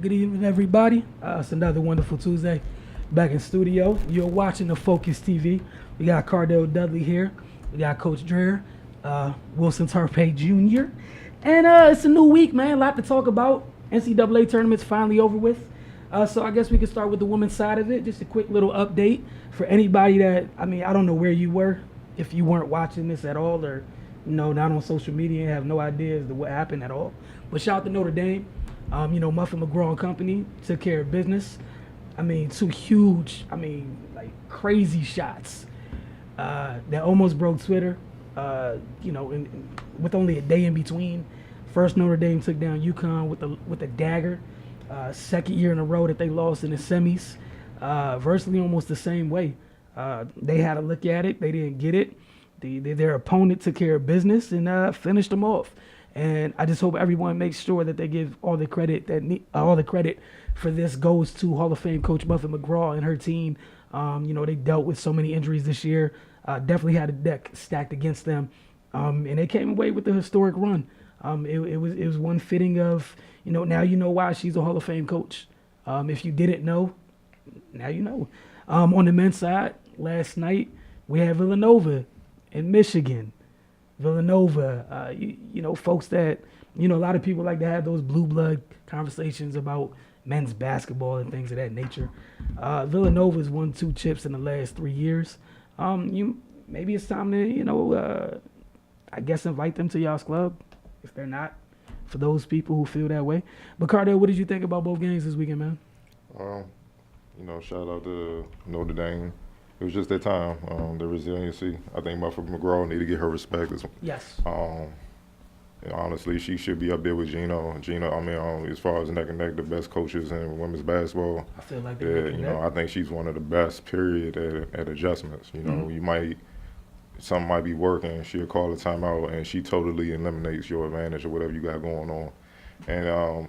Good evening, everybody. It's another wonderful Tuesday back in studio. You're watching the Focus TV. We got Cardell Dudley here. We got Coach Darrell, Wilson Tarpey Jr. And it's a new week, man. A lot to talk about. NCAA tournament's finally over with. So I guess we can start with the women's side of it. Just a quick little update for anybody that, I don't know where you were, if you weren't watching this at all or, not on social media and have no idea as to what happened at all. But shout out to Notre Dame. Muffin McGraw and Company took care of business. Two huge, crazy shots that almost broke Twitter, with only a day in between. First, Notre Dame took down UConn with a dagger. Second year in a row that they lost in the semis, virtually almost the same way. They had a look at it. They didn't get it. Their opponent took care of business and finished them off. And I just hope everyone makes sure that they give all the credit for this goes to Hall of Fame coach Muffin McGraw and her team. They dealt with so many injuries this year. Definitely had a deck stacked against them, and they came away with a historic run. It was one fitting of now you know why she's a Hall of Fame coach. If you didn't know, now you know. On the men's side, last night we had Villanova in Michigan. Villanova, folks that, a lot of people like to have those blue blood conversations about men's basketball and things of that nature. Villanova's won 2 chips in the last 3 years. Maybe it's time to, invite them to y'all's club if they're not, for those people who feel that way. But Cardell, what did you think about both games this weekend, man? Shout out to Notre Dame. It was just their time, the resiliency. I think Muffin McGraw need to get her respect. Yes. Honestly, she should be up there with Gino. As far as neck and neck, the best coaches in women's basketball. I feel like I think she's one of the best, period, at adjustments. Something might be working, she'll call a timeout, and she totally eliminates your advantage or whatever you got going on. And I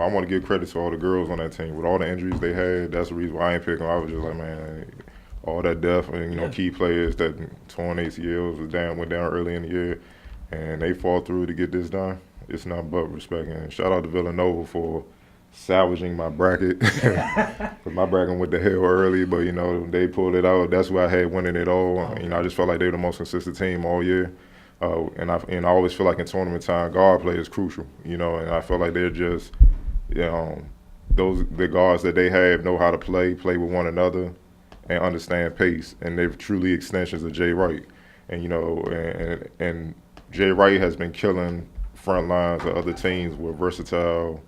want to give credit to all the girls on that team. With all the injuries they had, that's the reason why I ain't pick them. I was just like, man, all that depth and, key players that torn ACLs went down early in the year, and they fought through to get this done. It's not but respect. And shout out to Villanova for salvaging my bracket. Because my bracket went to hell early, but, they pulled it out. That's why I had winning it all. I just felt like they were the most consistent team all year. And I always feel like in tournament time, guard play is crucial, and I feel like they're just, the guards that they have know how to play with one another and understand pace, and they're truly extensions of Jay Wright. And, and Jay Wright has been killing front lines of other teams with versatile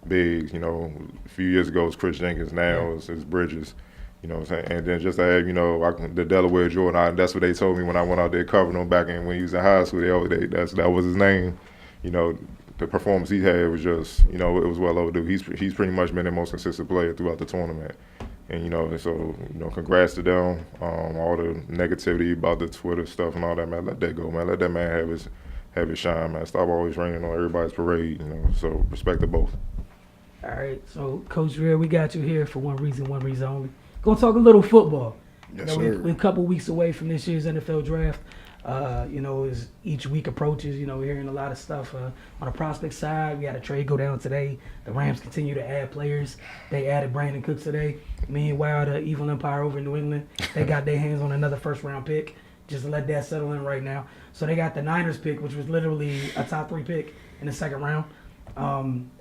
bigs. A few years ago it was Chris Jenkins, now it's Bridges. You know what I'm saying? And then just to have, the Delaware Jordan, that's what they told me when I went out there covering him back when he was in high school. That was his name. The performance he had was just, it was well overdue. He's pretty much been the most consistent player throughout the tournament. And, congrats to them. All the negativity about the Twitter stuff and all that, man, let that go, man. Let that man have his shine, man. Stop always raining on everybody's parade, So respect to both. All right, so Coach Dreher, we got you here for one reason only. Gonna talk a little football. Yes, sir. We're a couple weeks away from this year's NFL draft. As each week approaches, we're hearing a lot of stuff on the prospect side. We had a trade go down today. The Rams continue to add players. They added Brandon Cooks today. Meanwhile, the evil empire over in New England, they got their hands on another first-round pick. Just to let that settle in right now. So they got the Niners pick, which was literally a top 3 pick in the second round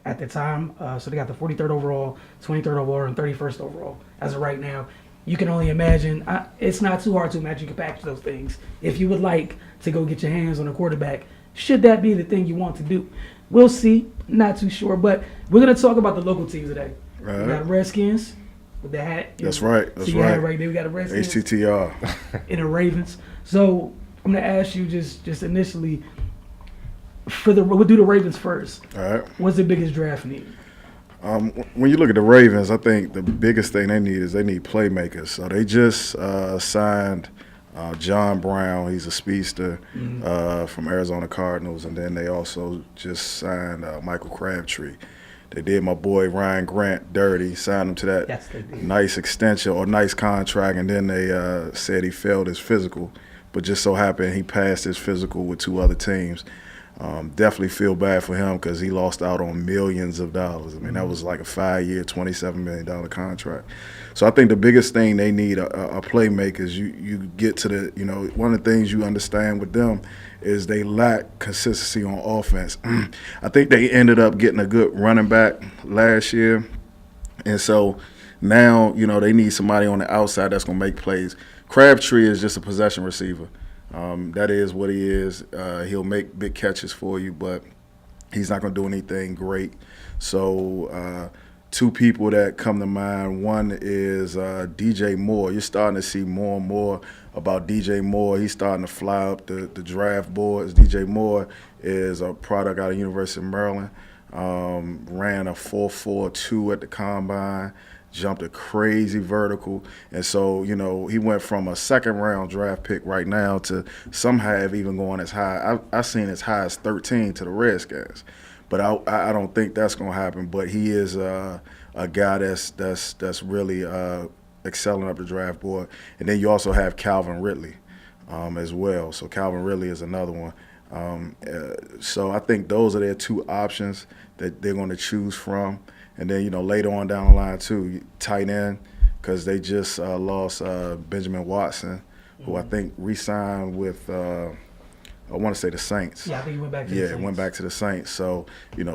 at the time. So they got the 43rd overall, 23rd overall, and 31st overall as of right now. You can only imagine. It's not too hard to imagine you can package those things. If you would like to go get your hands on a quarterback, should that be the thing you want to do? We'll see. Not too sure. But we're going to talk about the local teams today. Right. We got Redskins with the hat. That's right. That's right. Right there. We got the Redskins. HTTR. And the Ravens. So I'm going to ask you just initially, we'll do the Ravens first. All right. What's the biggest draft need? When you look at the Ravens, I think the biggest thing they need playmakers. So they just signed John Brown. He's a speedster from Arizona Cardinals. And then they also just signed Michael Crabtree. They did my boy Ryan Grant dirty, signed him to that nice extension or nice contract, and then they said he failed his physical, but just so happened he passed his physical with 2 other teams. Definitely feel bad for him because he lost out on millions of dollars. I mean, that was like a 5-year, $27 million contract. So I think the biggest thing they need a playmaker is you get to the, one of the things you understand with them is they lack consistency on offense. I think they ended up getting a good running back last year. And so now, they need somebody on the outside that's going to make plays. Crabtree is just a possession receiver. That is what he is. He'll make big catches for you, but he's not going to do anything great. So two people that come to mind, one is DJ Moore. You're starting to see more and more about DJ Moore. He's starting to fly up the draft boards. DJ Moore is a product out of University of Maryland. Ran a 4.42 at the combine. Jumped a crazy vertical. And so, he went from a second-round draft pick right now to some have even going as high. I've seen as high as 13 to the Redskins. But I don't think that's going to happen. But he is a guy that's really excelling up the draft board. And then you also have Calvin Ridley as well. So Calvin Ridley is another one. So I think those are their two options that they're going to choose from. And then, later on down the line, too, tight end, because they just lost Benjamin Watson, who I think re-signed with, I want to say the Saints. Yeah, I think he went back to the Saints. Yeah, went back to the Saints. So,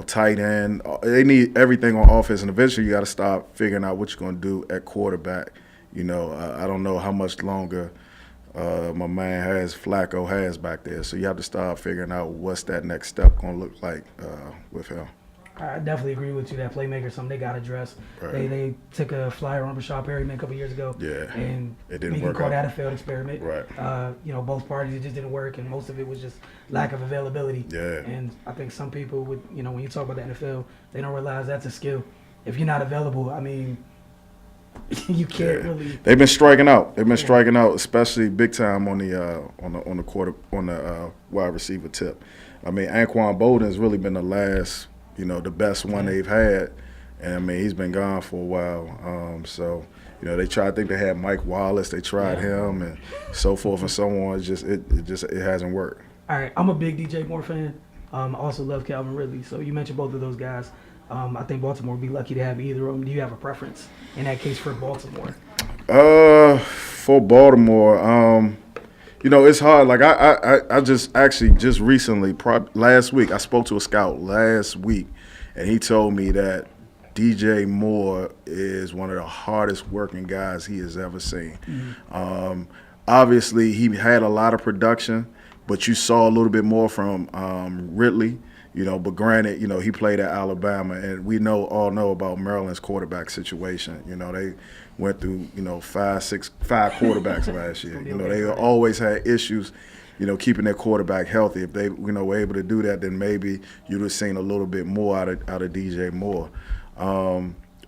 tight end, they need everything on offense. And eventually you got to start figuring out what you're going to do at quarterback. I don't know how much longer my man Flacco has back there. So you have to start figuring out what's that next step going to look like with him. I definitely agree with you. That playmaker is something they got to address. Right. They took a flyer on Rashad Perryman a couple years ago. Yeah, and it didn't work call out. that a failed experiment. Right. Both parties, it just didn't work, and most of it was just lack of availability. Yeah. And I think some people would, when you talk about the NFL, they don't realize that's a skill. If you're not available, I mean, you can't really. They've been striking out. They've been striking out, especially big time on the wide receiver tip. I mean, Anquan Bolden has really been the last. The best one they've had, and I mean he's been gone for a while. So they tried. I think they had Mike Wallace. They tried him and so forth and so on. It hasn't worked. All right, I'm a big DJ Moore fan. I also love Calvin Ridley. So you mentioned both of those guys. I think Baltimore would be lucky to have either of them. Do you have a preference in that case for Baltimore? For Baltimore, it's hard. Like I just recently, last week, I spoke to a scout last week, and he told me that DJ Moore is one of the hardest working guys he has ever seen. Mm-hmm. Obviously, he had a lot of production, but you saw a little bit more from Ridley. But granted, he played at Alabama, and we all know about Maryland's quarterback situation. They went through, 5 quarterbacks last year. They always had issues, keeping their quarterback healthy. If they, were able to do that, then maybe you'd have seen a little bit more out of DJ Moore.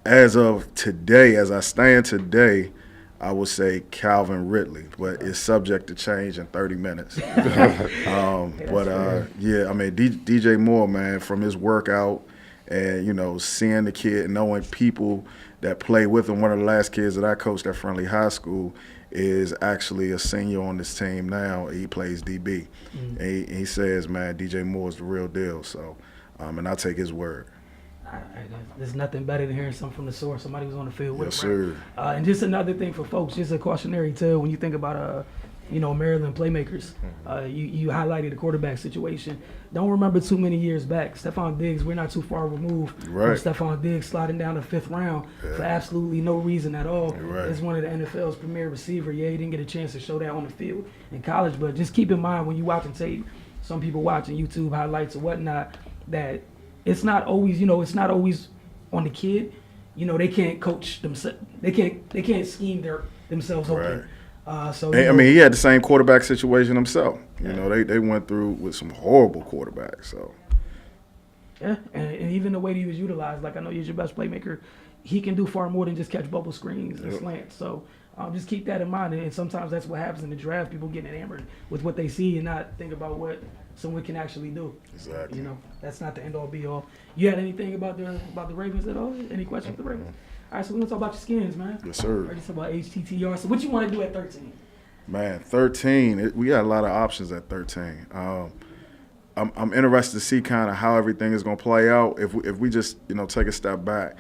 As of today, as I stand today, I would say Calvin Ridley, but it's subject to change in 30 minutes. I mean, DJ Moore, man, from his workout and, seeing the kid and knowing people that play with him. One of the last kids that I coached at Friendly High School is actually a senior on this team now. He plays DB. Mm-hmm. And he says, man, DJ Moore is the real deal. So, and I take his word. There's nothing better than hearing something from the source. Somebody was on the field with yes, him. Right? Sir. And just another thing for folks, just a cautionary tale when you think about, Maryland playmakers. You highlighted the quarterback situation. Don't remember too many years back. Stephon Diggs, we're not too far removed from Stephon Diggs sliding down the 5th round for absolutely no reason at all. As one of the NFL's premier receiver. Yeah, he didn't get a chance to show that on the field in college, but just keep in mind when you watching tape, some people watching YouTube highlights or whatnot, that it's not always, it's not always on the kid. They can't coach themselves. They can't scheme themselves open. I mean, he had the same quarterback situation himself. They went through with some horrible quarterbacks. So. Yeah, and even the way he was utilized, like I know he's your best playmaker, he can do far more than just catch bubble screens and slants. So just keep that in mind. And sometimes that's what happens in the draft. People get enamored with what they see and not think about what someone can actually do. Exactly. That's not the end all be all. You had anything about the Ravens at all? Any questions with the Ravens? All right, so we're going to talk about your skins, man. Yes, sir. Ready to talk about HTTR. So what you want to do at 13? Man, 13, we got a lot of options at 13. I'm interested to see kind of how everything is going to play out. If we just take a step back,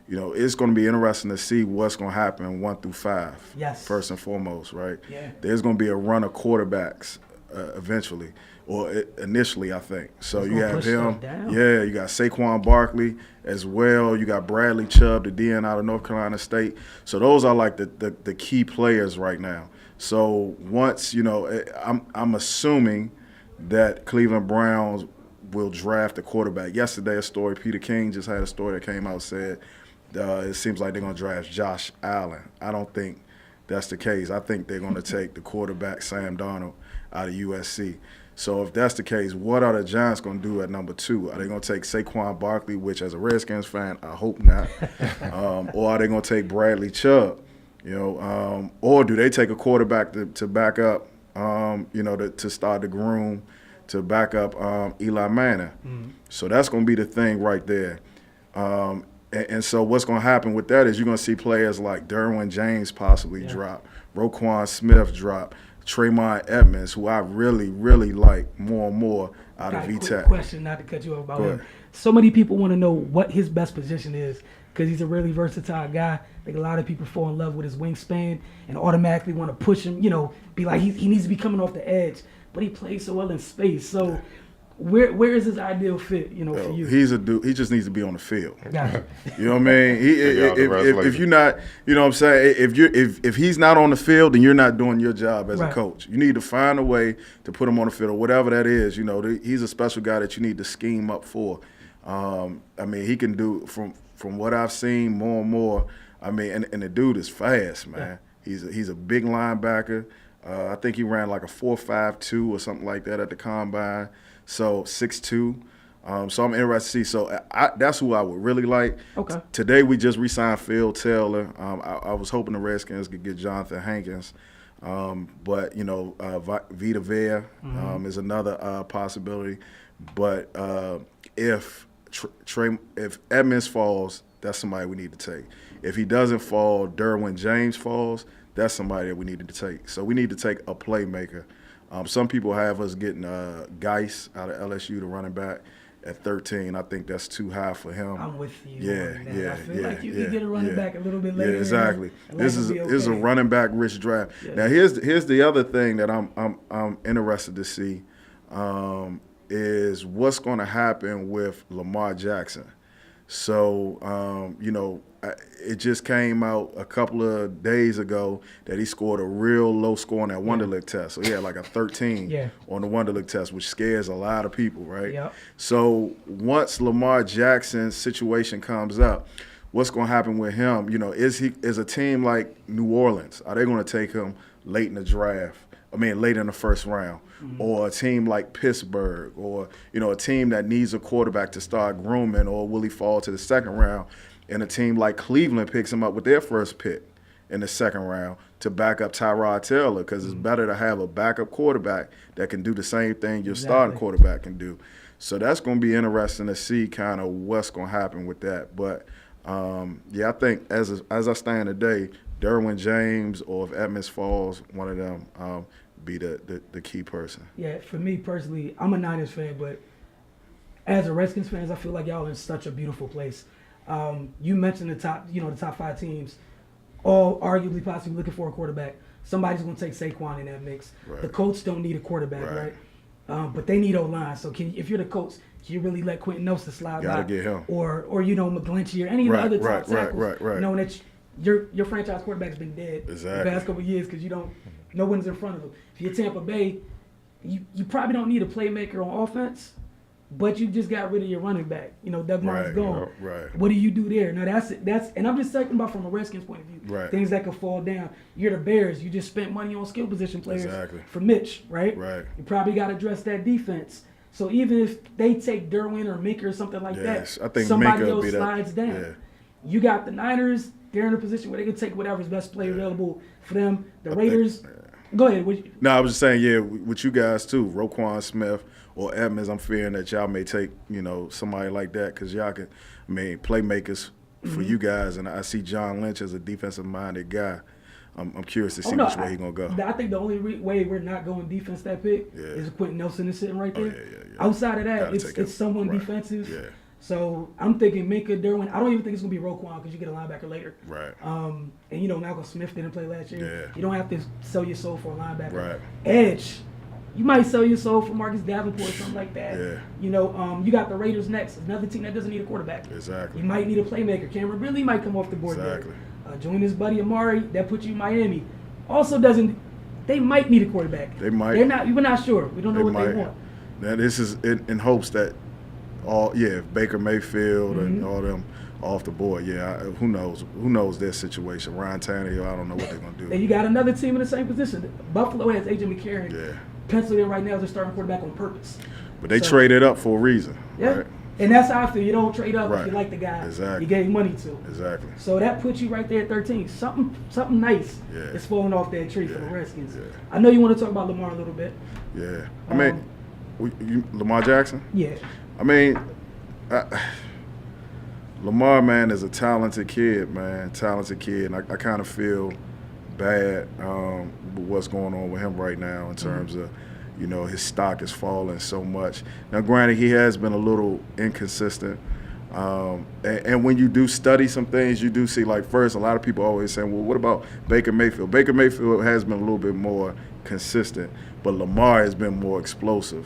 it's going to be interesting to see what's going to happen 1 through 5. Yes. First and foremost, right? Yeah. There's going to be a run of quarterbacks eventually, or initially, I think. So you have him. Yeah, you got Saquon Barkley as well. You got Bradley Chubb, the DN out of North Carolina State. So those are like the key players right now. So once I'm assuming that Cleveland Browns will draft a quarterback. Yesterday, a story, Peter King just had a story that came out, said it seems like they're going to draft Josh Allen. I don't think that's the case. I think they're going to take the quarterback, Sam Darnold, out of USC. So if that's the case, what are the Giants going to do at number 2? Are they going to take Saquon Barkley, which as a Redskins fan, I hope not, or are they going to take Bradley Chubb? Or do they take a quarterback to back up, to start the groom, to back up Eli Manning? Mm-hmm. So that's going to be the thing right there. And so what's going to happen with that is you're going to see players like Derwin James possibly drop, Roquan Smith drop, Tremont Edmonds, who I really, really like more and more out of VTech. Quick question, not to cut you off about him. So many people want to know what his best position is because he's a really versatile guy. I think a lot of people fall in love with his wingspan and automatically want to push him, be like he needs to be coming off the edge. But he plays so well in space. So where is his ideal fit, for you? He's a dude. He just needs to be on the field. Gotcha. You know what I mean? If you're not, you know what I'm saying? If he's not on the field, then you're not doing your job as a coach. You need to find a way to put him on the field or whatever that is. He's a special guy that you need to scheme up for. He can do from what I've seen more and more. And the dude is fast, man. Yeah. He's a big linebacker. I think he ran like a 4.52 or something like that at the combine. So 6'2". So I'm interested to see. So that's who I would really like. Okay. Today we just re-signed Phil Taylor. I was hoping the Redskins could get Jonathan Hankins. But Vita Vea is another possibility. But if Edmonds falls, that's somebody we need to take. If he doesn't fall, Derwin James falls, that's somebody that we need to take. So we need to take a playmaker. Some people have us getting Geis out of LSU, the running back, at 13. I think that's too high for him. I'm with you. Yeah. I feel like you can get a running back a little bit later. Yeah, exactly. This is a running back rich draft. Yeah. Now here's the other thing that I'm interested to see is what's going to happen with Lamar Jackson. So it just came out a couple of days ago that he scored a real low score on that Wonderlic test. So he had like a 13 on the Wonderlic test, which scares a lot of people, right? Yep. So once Lamar Jackson's situation comes up, what's going to happen with him? Is a team like New Orleans, are they going to take him late in the draft? Late in the first round, or a team like Pittsburgh, or a team that needs a quarterback to start grooming, or will he fall to the second round? And a team like Cleveland picks him up with their first pick in the second round to back up Tyrod Taylor, because it's better to have a backup quarterback that can do the same thing your starting quarterback can do. So that's going to be interesting to see kind of what's going to happen with that. But I think as I stand today, Derwin James or if Edmonds falls, one of them be the key person. Yeah, for me personally, I'm a Niners fan, but as a Redskins fan, I feel like y'all are in such a beautiful place. You mentioned the top 5 teams, all arguably possibly looking for a quarterback. Somebody's going to take Saquon in that mix. Right. The Colts don't need a quarterback, right? But they need O-line. So if you're the Colts, can you really let Quentin Nelson slide by? Gotta get him. Or McGlinchey or any of the other top tackles, right. knowing that your franchise quarterback's been dead the past couple of years because no one's in front of him. If you're Tampa Bay, you probably don't need a playmaker on offense, but you just got rid of your running back. Doug Martin's gone. Right. What do you do there? Now that's and I'm just talking about from a Redskins point of view. Right. Things that could fall down. You're the Bears. You just spent money on skill position players for Mitch, right? Right. You probably got to address that defense. So even if they take Derwin or Minka or something like that, I think somebody Minka else slides down. Yeah. You got the Niners. They're in a position where they can take whatever's best play available for them. The Raiders. Go ahead. No, I was just saying, with you guys too, Roquan Smith or Edmonds, I'm fearing that y'all may take, somebody like that because y'all can, playmakers for you guys. And I see John Lynch as a defensive-minded guy. I'm curious to see which way he's gonna go. I think the only way we're not going defense that pick is Quentin Nelson is sitting right there. Outside of that, it's someone defensive. Yeah. So I'm thinking Minka, Derwin. I don't even think it's gonna be Roquan because you get a linebacker later. Right. And Malcolm Smith didn't play last year. Yeah. You don't have to sell your soul for a linebacker. Right. Edge. You might sell your soul for Marcus Davenport or something like that. Yeah. You got the Raiders next. Another team that doesn't need a quarterback. Exactly. You might need a playmaker. Cameron Ridley might come off the board there. Join his buddy Amari. That puts you in Miami. Also doesn't. They might need a quarterback. They might. They're not. We're not sure. We don't know what they want. Now this is in hopes that Baker Mayfield and all them off the board. Who knows? Who knows their situation? Ryan Tannehill. I don't know what they're gonna do. And you got another team in the same position. Buffalo has AJ McCarron. Yeah. Penciled in right now as their starting quarterback on purpose. But they traded up for a reason. Yeah. Right? And that's how I feel. You don't trade up if you like the guy you gave money to. Exactly. So that puts you right there at 13. Something nice is falling off that tree for the Redskins. Yeah. I know you want to talk about Lamar a little bit. Yeah. I mean, Lamar Jackson? Yeah. I mean, Lamar, man, is a talented kid, man. Talented kid. And I kind of feel bad with what's going on with him right now in terms of, his stock is falling so much. Now, granted, he has been a little inconsistent. And when you do study some things, you do see, like, first, a lot of people always saying, well, what about Baker Mayfield? Baker Mayfield has been a little bit more consistent, but Lamar has been more explosive.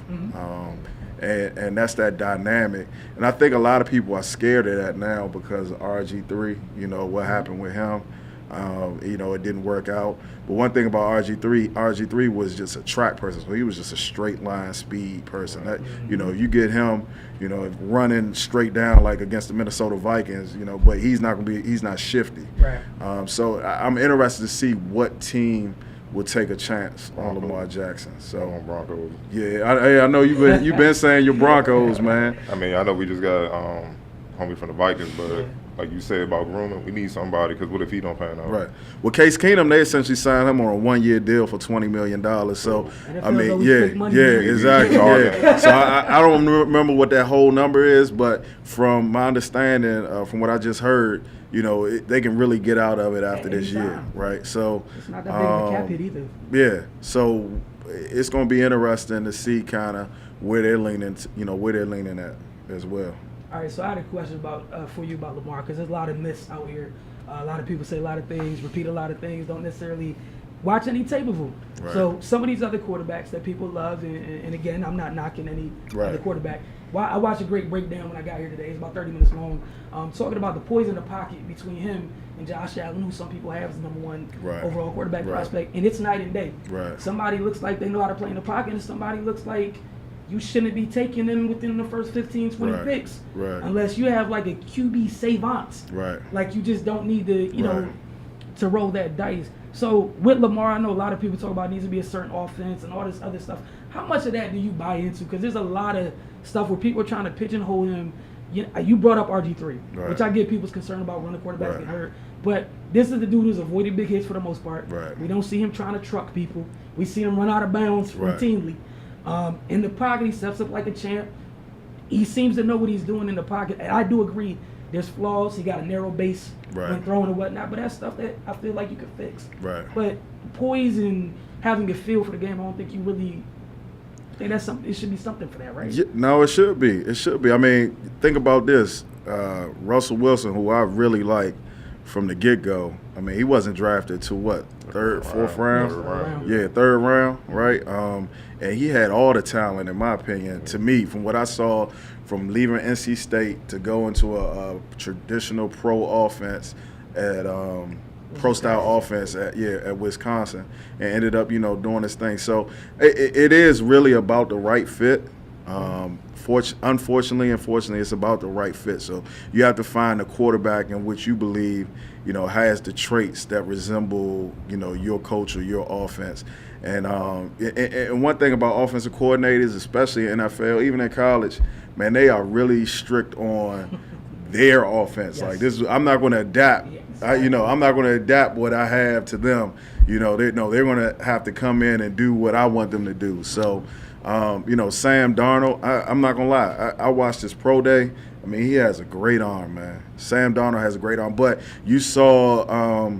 And that's that dynamic. And I think a lot of people are scared of that now because of RG3, what happened with him. It didn't work out. But one thing about RG3 was just a track person. So he was just a straight line speed person. That, you get him, running straight down like against the Minnesota Vikings, but he's not shifty. Right. So I'm interested to see what team will take a chance on Lamar Jackson. So Broncos. Yeah, I know you've been saying your Broncos, man. I mean, I know we just got homie from the Vikings, but like you said about grooming, we need somebody because what if he don't pan out? Right. Well, Case Keenum, they essentially signed him on a 1-year deal for $20 million. So, I mean, exactly. So I don't remember what that whole number is, but from my understanding, from what I just heard, they can really get out of it after this year, right? So it's not that big of a cap hit either. Yeah. So it's going to be interesting to see kind of where they're leaning, where they're leaning at as well. All right, so I had a question for you about Lamar because there's a lot of myths out here. A lot of people say a lot of things, repeat a lot of things, don't necessarily watch any tape of them. Right. So some of these other quarterbacks that people love, and again, I'm not knocking any other quarterback. I watched a great breakdown when I got here today. It's about 30 minutes long, talking about the poise in the pocket between him and Josh Allen, who some people have as the #1 overall quarterback prospect, and it's night and day. Right. Somebody looks like they know how to play in the pocket, and somebody looks like you shouldn't be taking them within the first 15, 20 picks unless you have like a QB savant. Right. Like you just don't need to, to roll that dice. So with Lamar, I know a lot of people talk about it needs to be a certain offense and all this other stuff. How much of that do you buy into? Because there's a lot of stuff where people are trying to pigeonhole him. You brought up RG3, which I get people's concern about running quarterback get hurt. But this is the dude who's avoiding big hits for the most part. Right. We don't see him trying to truck people. We see him run out of bounds routinely. In the pocket, he steps up like a champ. He seems to know what he's doing in the pocket. And I do agree, there's flaws. He got a narrow base when throwing and whatnot, but that's stuff that I feel like you could fix. Right. But poise and having a feel for the game, I don't think you really think that's something. It should be something for that, right? Yeah, no, it should be. It should be. I mean, think about this. Russell Wilson, who I really like from the get-go, I mean, he wasn't drafted to what, fourth round? Yeah, third round, right? And he had all the talent, in my opinion, to me, from what I saw from leaving NC State to go into a traditional pro offense at pro-style offense at Wisconsin and ended up, doing this thing. So it is really about the right fit. Unfortunately, it's about the right fit. So you have to find a quarterback in which you believe, has the traits that resemble, your culture, your offense. And one thing about offensive coordinators, especially in NFL, even in college, man, they are really strict on their offense. Like this, I'm not going to adapt. I'm not going to adapt what I have to them. They're going to have to come in and do what I want them to do. So. Sam Darnold, I'm not going to lie. I watched his pro day. I mean, he has a great arm, man. Sam Darnold has a great arm. But you saw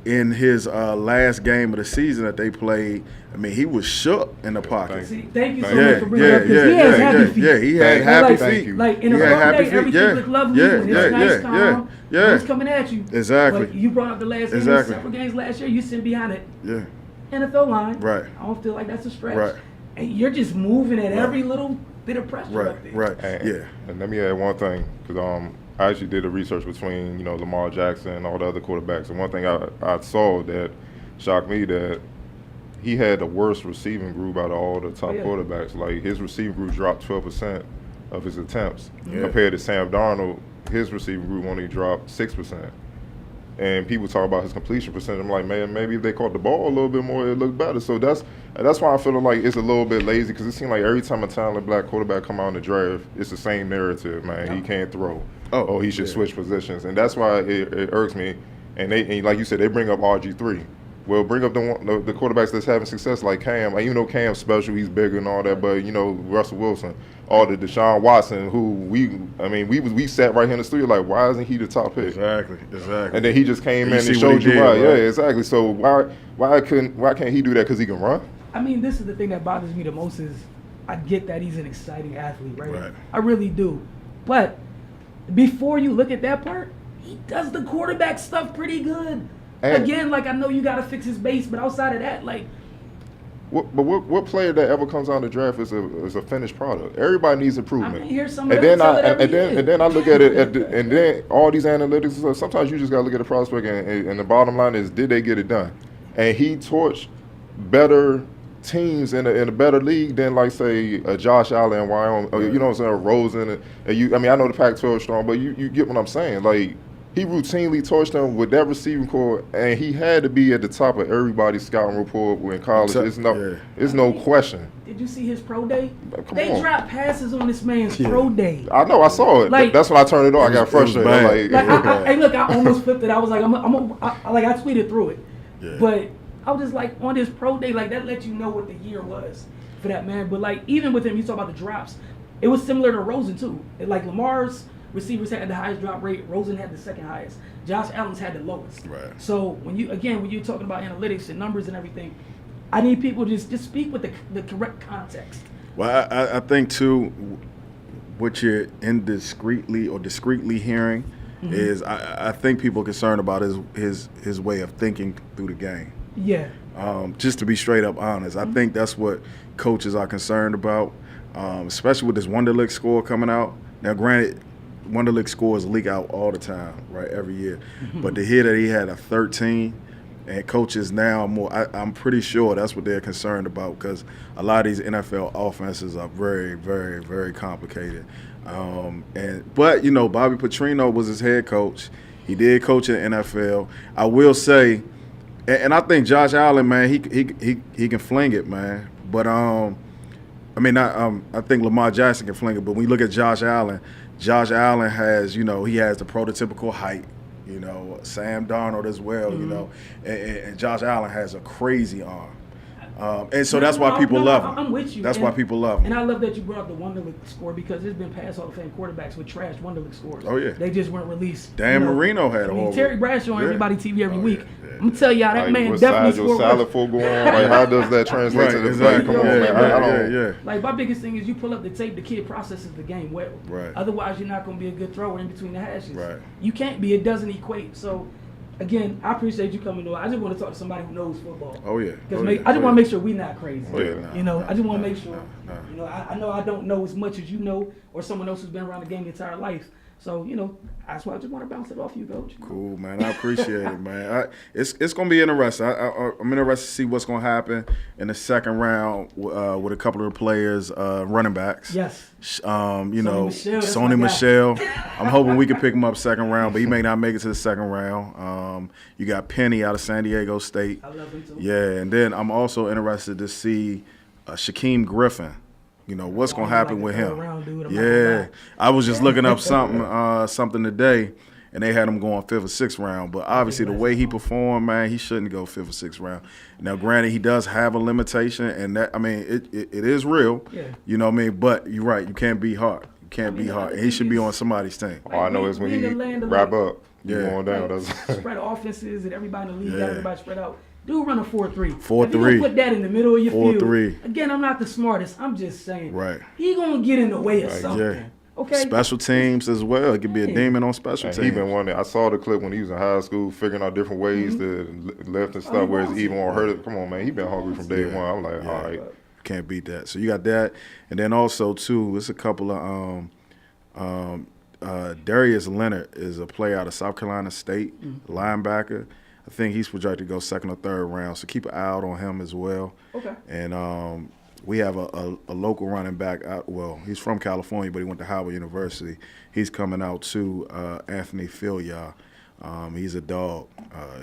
in his last game of the season that they played, I mean, he was shook in the pocket. See, thank you so much for bringing up this. He has happy feet. Yeah, he had happy feet. Like in a pro day, everything looked lovely. When it's nice, calm. It's coming at you. Exactly. But you brought up the last game, several games last year. You sitting behind it. Yeah. NFL line. Right. I don't feel like that's a stretch. Right. And you're just moving at every little bit of pressure up there. Right. And let me add one thing, because I actually did a research between Lamar Jackson and all the other quarterbacks, and one thing I saw that shocked me, that he had the worst receiving group out of all the top quarterbacks. Like, his receiving group dropped 12% of his attempts compared to Sam Darnold. His receiving group only dropped 6%. And people talk about his completion percentage. I'm like, man, maybe if they caught the ball a little bit more, it looked better. So that's why I feel like it's a little bit lazy, because it seems like every time a talented black quarterback come out in the draft, it's the same narrative, man. He can't throw. Oh, he should switch positions. And that's why it irks me. And like you said, they bring up RG3. Well, bring up the quarterbacks that's having success, like Cam. Cam's special, he's bigger and all that, but Russell Wilson, or the Deshaun Watson, who we sat right here in the studio like, why isn't he the top pick? Exactly. And then he just came in and showed you why. Right? Yeah, exactly. So why can't he do that? Because he can run? I mean, this is the thing that bothers me the most is I get that he's an exciting athlete, right? I really do. But before you look at that part, he does the quarterback stuff pretty good. And again, like, I know you got to fix his base, but outside of that, like. What player that ever comes out in the draft is a finished product? Everybody needs improvement. I mean, here's some and then I look at it, and then all these analytics. Sometimes you just gotta look at the prospect, and the bottom line is, did they get it done? And he torched better teams in a better league than, like, say, a Josh Allen, Wyoming, or, what I'm saying, a Rosen. I know the Pac-12 is strong, but you get what I'm saying, like. He routinely torched them with that receiving core, and he had to be at the top of everybody's scouting report in college. It's no question. Did you see his pro day? They dropped passes on this man's pro day. I know, I saw it. Like, that's when I turned it on. I got frustrated. I almost flipped it. I was like, I tweeted through it, but I was just like, on this pro day, like, that let you know what the year was for that man. But like, even with him, you talk about the drops. It was similar to Rosen too. Like, Lamar's receivers had the highest drop rate. Rosen had the second highest. Josh Allen's had the lowest. Right. So when you're talking about analytics and numbers and everything, I need people to just speak with the correct context. Well, I think too, what you're indiscreetly or discreetly hearing is I think people are concerned about his way of thinking through the game. Yeah. Just to be straight up honest, I think that's what coaches are concerned about, especially with this Wonderlic score coming out. Now, granted, Wonderlic scores leak out all the time, right, every year. But to hear that he had a 13, and coaches now I'm pretty sure that's what they're concerned about, because a lot of these NFL offenses are very, very, very complicated. But Bobby Petrino was his head coach. He did coach in the NFL. I will say, and I think Josh Allen, man, he can fling it, man. But I think Lamar Jackson can fling it. But when you look at Josh Allen has, he has the prototypical height, Sam Darnold as well, and Josh Allen has a crazy arm. And so that's why people love him. I'm with you. That's why people love him. And I love that you brought up the Wonderlic score, because there's been past Hall of Fame quarterbacks with trash Wonderlic scores. Oh, yeah. They just weren't released. Dan Marino had a whole. Terry Bradshaw on everybody's TV every week. I'm going to tell y'all, that man definitely scored. Salad for going on? Like, how does that translate to the play? Come on, man. Yeah. Like, my biggest thing is you pull up the tape, the kid processes the game well. Right. Otherwise, you're not going to be a good thrower in between the hashes. Right. You can't be. It doesn't equate. So, again, I appreciate you coming to it. I just want to talk to somebody who knows football. Oh, yeah. Because I just want to make sure we're not crazy. Oh, yeah. I just want to make sure. I know I don't know as much as you know, or someone else who's been around the game the entire life. So, that's why I just want to bounce it off you, Coach. Cool, man. I appreciate it, man. It's going to be interesting. I'm interested to see what's going to happen in the second round with a couple of the players, running backs. Yes. Sony Michel. I'm hoping we can pick him up second round, but he may not make it to the second round. You got Penny out of San Diego State. I love him too. Yeah, and then I'm also interested to see Shaquem Griffin. What's going to happen with him? I was just looking up something today, and they had him going 5th or 6th round. But obviously, the way he performed, man, he shouldn't go 5th or 6th round. Now, granted, he does have a limitation, and that, it is real. Yeah. You know what I mean? But you're right, you can't be hard. Can't be hard. He should be on somebody's team. All I know is when he wrap up, you going down. That's spread offenses and everybody in the league got everybody spread out. Dude, run a 4-3. 4-3. If you gonna put that in the middle of your 4-3. field, again, I'm not the smartest. I'm just saying. Right. He gonna get in the way of something. Yeah. Okay. Special teams as well. It could be a demon on special teams. He been one that I saw the clip when he was in high school, figuring out different ways to left and stuff. Where he even won't hurt it. Come on, man. He been hungry from day one. I'm like, all right. Can't beat that. So you got that, and then also too, it's a couple of Darius Leonard is a player out of South Carolina State, linebacker. I think he's projected to go second or third round, so keep an eye out on him as well. Okay. And we have a local running back out. Well, he's from California, but he went to Howard University. He's coming out too, Anthony Filia. He's a dog.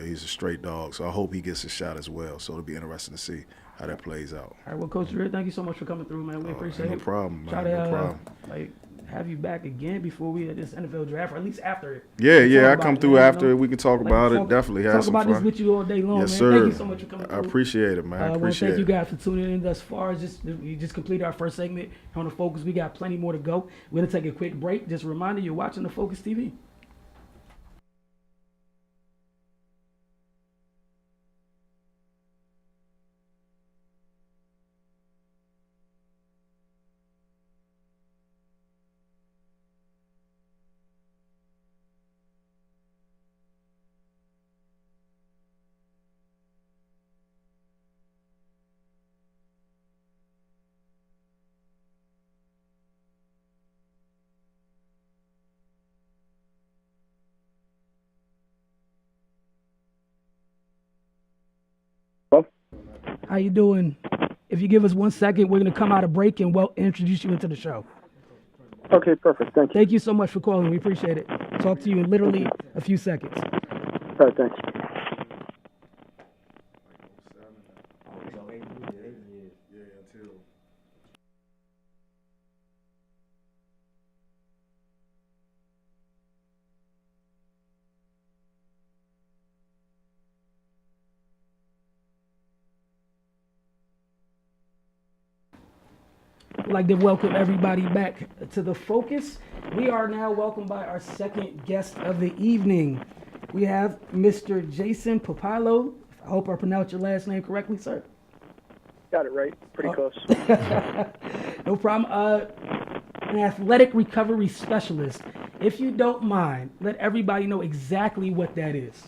He's a straight dog. So I hope he gets a shot as well. So it'll be interesting to see how that plays out. All right, well, Coach Dreher, thank you so much for coming through, man. We appreciate it. No problem, man. Try to no problem. have you back again before we this NFL draft, or at least after it. Yeah, I come through after. We can talk about it. Definitely have some fun. Talk about this with you all day long, yes, man. Sir. Thank you so much for coming through. I appreciate it, man. I appreciate thank it. you guys for tuning in thus far. We just completed our first segment on the Focus. We got plenty more to go. We're gonna take a quick break. Just a reminder, you're watching the Focus TV. How you doing? If you give us 1 second, we're going to come out of break and introduce you into the show. Okay, perfect. Thank you. Thank you so much for calling. We appreciate it. Talk to you in literally a few seconds. All right, thanks. I'd like to welcome everybody back to the Focus. We are now welcomed by our second guest of the evening. We have Mr. Jason Papalio. I hope I pronounced your last name correctly, sir. Got it right. Pretty close. No problem. An athletic recovery specialist. If you don't mind, let everybody know exactly what that is.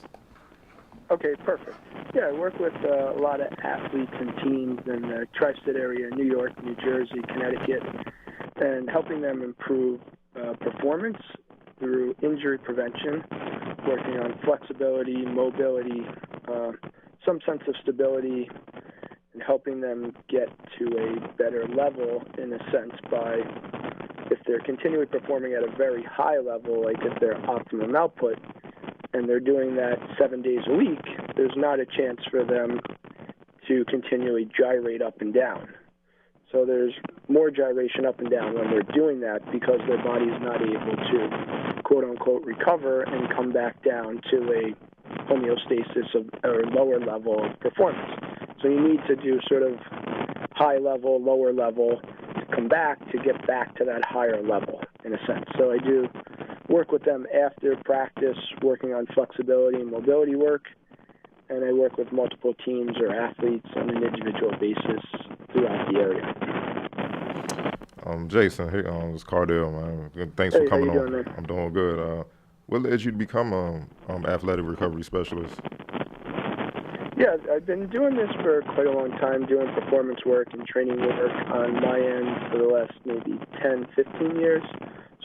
Okay, perfect. Yeah, I work with a lot of athletes and teams in the tri-state area, New York, New Jersey, Connecticut, and helping them improve performance through injury prevention, working on flexibility, mobility, some sense of stability, and helping them get to a better level in a sense by, if they're continually performing at a very high level, like at their optimum output, and they're doing that 7 days a week, there's not a chance for them to continually gyrate up and down. So there's more gyration up and down when they're doing that because their body is not able to, quote-unquote, recover and come back down to a homeostasis or lower level of performance. So you need to do sort of high level, lower level to come back to get back to that higher level, in a sense. So I do work with them after practice, working on flexibility and mobility work, and I work with multiple teams or athletes on an individual basis throughout the area. Jason, hey, it's Cardell, man. Thanks for coming on. Doing, I'm doing good. What led you to become an athletic recovery specialist? Yeah, I've been doing this for quite a long time, doing performance work and training work on my end for the last maybe 10, 15 years,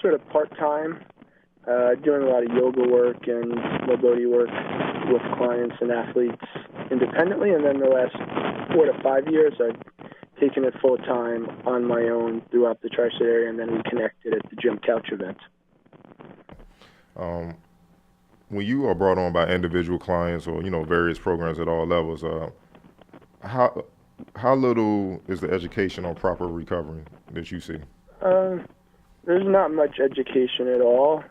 sort of part-time. Doing a lot of yoga work and mobility work with clients and athletes independently, and then the last 4 to 5 years I've taken it full-time on my own throughout the tri-state area, and then we connected at the Gym Couch event. When you are brought on by individual clients or, various programs at all levels, how little is the education on proper recovery that you see? There's not much education at all.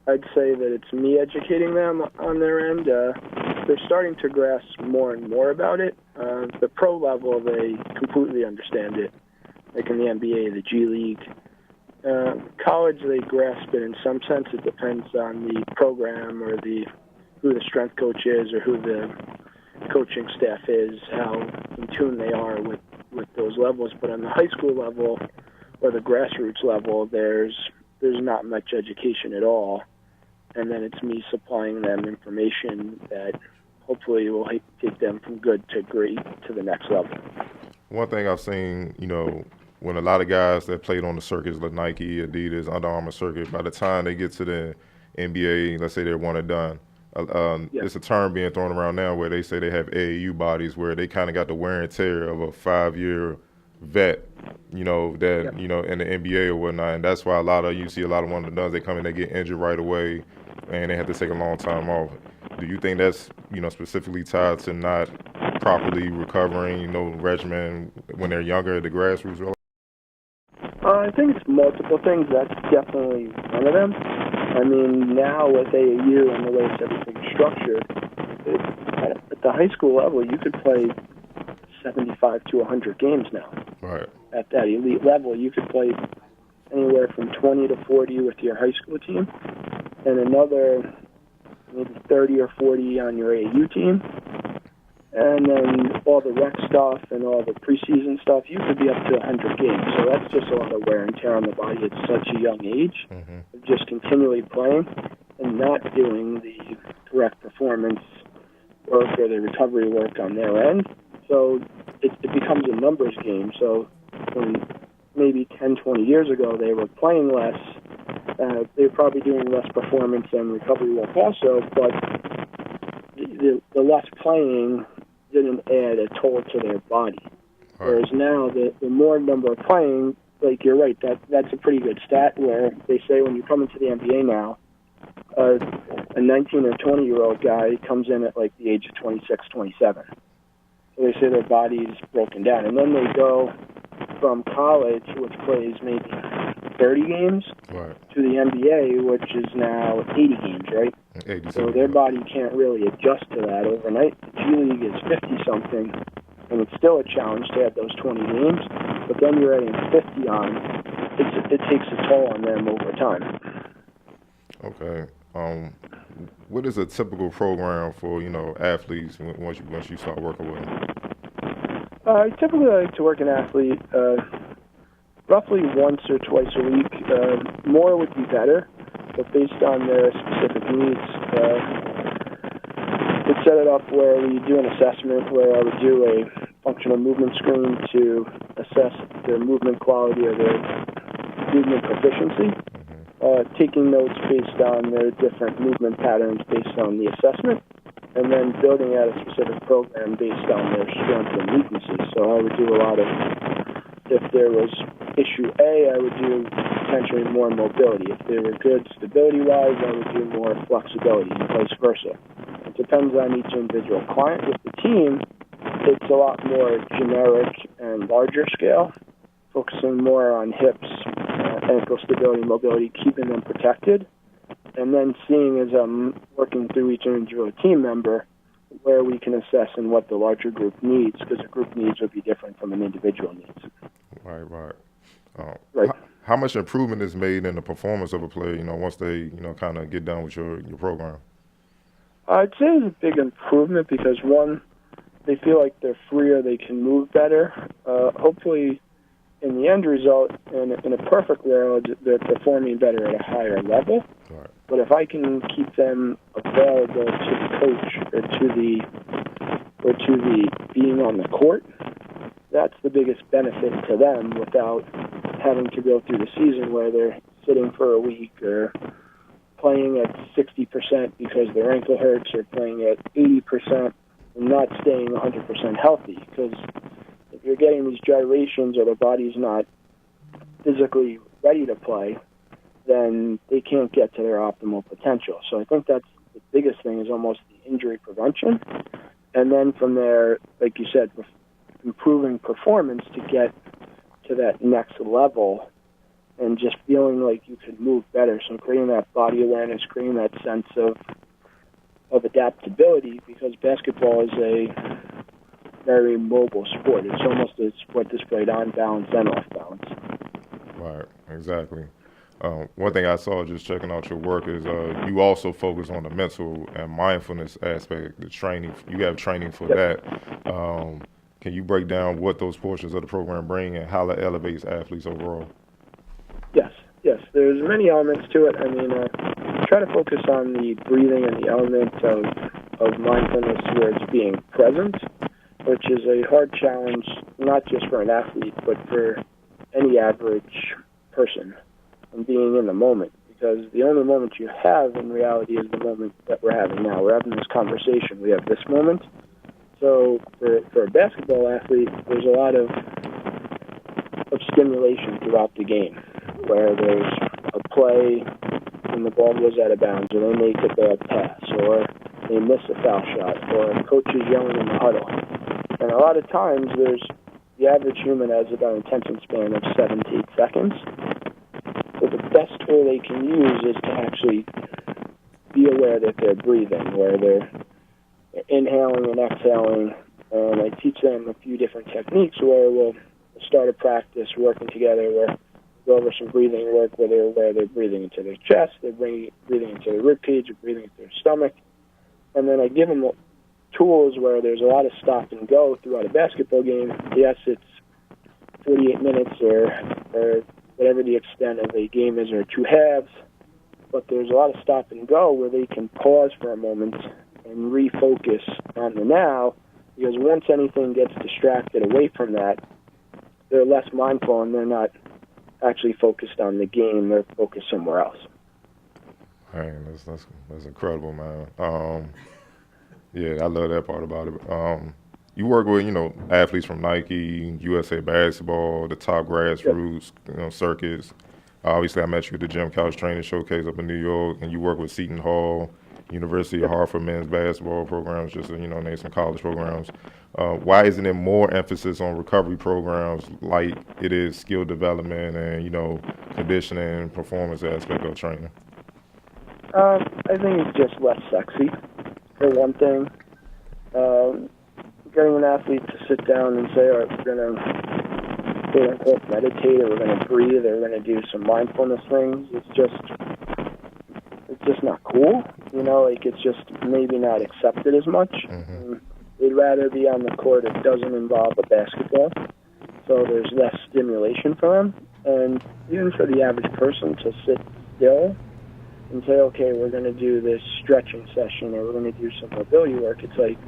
I'd say that it's me educating them on their end. They're starting to grasp more and more about it. The pro level, they completely understand it, like in the NBA, the G League. College, they grasp it in some sense. It depends on the program or who the strength coach is or who the coaching staff is, how in tune they are with those levels. But on the high school level or the grassroots level, there's not much education at all. And then it's me supplying them information that hopefully will take them from good to great to the next level. One thing I've seen, when a lot of guys that played on the circuits like Nike, Adidas, Under Armour circuit, by the time they get to the NBA, let's say they're one and done, it's a term being thrown around now where they say they have AAU bodies where they kind of got the wear and tear of a 5-year vet, in the NBA or whatnot. And that's why you see a lot of one and dones, they come in, they get injured right away, and they have to take a long time off. Do you think that's, specifically tied to not properly recovering, regimen when they're younger at the grassroots level? I think it's multiple things. That's definitely one of them. I mean, now with AAU and the way everything's structured, at the high school level, you could play 75 to 100 games now. Right. At that elite level, you could play anywhere from 20 to 40 with your high school team, and another maybe 30 or 40 on your AAU team. And then all the rec stuff and all the preseason stuff, you could be up to 100 games. So that's just a lot of wear and tear on the body at such a young age. Of just continually playing and not doing the correct performance work or the recovery work on their end. So it becomes a numbers game. So when maybe 10, 20 years ago they were playing less, they were probably doing less performance and recovery work also, but the less playing didn't add a toll to their body. Right. Whereas now, the more number of playing, like you're right, that's a pretty good stat where they say when you come into the NBA now, a 19 or 20-year-old guy comes in at like the age of 26, 27. So they say their body's broken down. And then they go from college, which plays maybe 30 games, right, to the NBA, which is now 80 games, right? 80. So their body can't really adjust to that overnight. The G League is 50-something, and it's still a challenge to have those 20 games. But then you're adding 50 on. It takes a toll on them over time. Okay. What is a typical program for athletes once you start working with them? I typically like to work an athlete roughly once or twice a week. More would be better, but based on their specific needs, we'd set it up where we do an assessment where I would do a functional movement screen to assess their movement quality or their movement proficiency, taking notes based on their different movement patterns based on the assessment, and then building out a specific program based on their strengths and weaknesses. So I would do a lot of, if there was issue A, I would do potentially more mobility. If they were good stability-wise, I would do more flexibility, and vice versa. It depends on each individual client. With the team, it's a lot more generic and larger scale, focusing more on hips, ankle stability, mobility, keeping them protected, and then seeing as I'm working through each individual team member where we can assess and what the larger group needs, because the group needs would be different from an individual needs. Right. Right. How much improvement is made in the performance of a player, once they, kind of get done with your program? I'd say it's a big improvement because, one, they feel like they're freer, they can move better. Hopefully, in the end result, in a perfect world, they're performing better at a higher level. Right. But if I can keep them available to the coach or to the being on the court, that's the biggest benefit to them without having to go through the season where they're sitting for a week or playing at 60% because their ankle hurts or playing at 80% and not staying 100% healthy. Because if you're getting these gyrations or the body's not physically ready to play, then they can't get to their optimal potential. So I think that's the biggest thing, is almost the injury prevention. And then from there, like you said, improving performance to get to that next level and just feeling like you can move better. So creating that body awareness, creating that sense of adaptability, because basketball is a very mobile sport. It's almost a sport that's played on balance and off balance. Right, exactly. One thing I saw just checking out your work is you also focus on the mental and mindfulness aspect, the training. You have training for that. Can you break down what those portions of the program bring and how that elevates athletes overall? Yes. There's many elements to it. I mean, try to focus on the breathing and the element of mindfulness where it's being present, which is a hard challenge, not just for an athlete, but for any average person, and being in the moment. Because the only moment you have in reality is the moment that we're having now. We're having this conversation. We have this moment. So for a basketball athlete, there's a lot of stimulation throughout the game, where there's a play and the ball goes out of bounds, or they make a bad pass, or they miss a foul shot, or a coach is yelling in the huddle. And a lot of times, the average human has about an attention span of 7 to 8 seconds. So the best tool they can use is to actually be aware that they're breathing, where they're inhaling and exhaling. And I teach them a few different techniques where we'll start a practice working together, where go over some breathing work where they're breathing into their chest, they're breathing into their rib cage, or breathing into their stomach. And then I give them tools where there's a lot of stop and go throughout a basketball game. Yes, it's 48 minutes or whatever the extent of the game is, or 2 halves, but there's a lot of stop and go where they can pause for a moment and refocus on the now, because once anything gets distracted away from that, they're less mindful and they're not actually focused on the game. They're focused somewhere else. Man, that's incredible, man. Yeah, I love that part about it. You work with, athletes from Nike, USA Basketball, the top grassroots, circuits. Obviously, I met you at the Gym Couch Training Showcase up in New York, and you work with Seton Hall, University of Hartford men's basketball programs, just to, name some college programs. Why isn't there more emphasis on recovery programs like it is skill development and, conditioning and performance aspect of training? I think it's just less sexy, for one thing. Getting an athlete to sit down and say, all right, we're going to, quote-unquote, meditate, or we're going to breathe, or we're going to do some mindfulness things, it's just not cool. It's just maybe not accepted as much. Mm-hmm. They'd rather be on the court. It doesn't involve a basketball, so there's less stimulation for them. And even for the average person to sit still and say, okay, we're going to do this stretching session, or we're going to do some mobility work, it's like,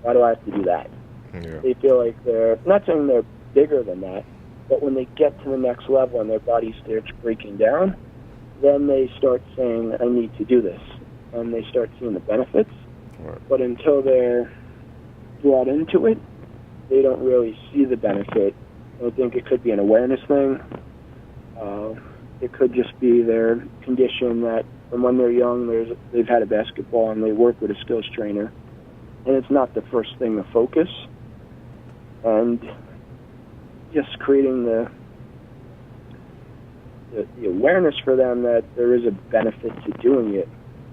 why do I have to do that? Yeah. They feel like they're, not saying they're bigger than that, but when they get to the next level and their body starts breaking down, then they start saying, I need to do this. And they start seeing the benefits. Right. But until they're brought into it, they don't really see the benefit. I think it could be an awareness thing. It could just be their condition that from when they're young, they've had a basketball and they work with a skills trainer. And it's not the first thing to focus. And just creating the awareness for them that there is a benefit to doing it,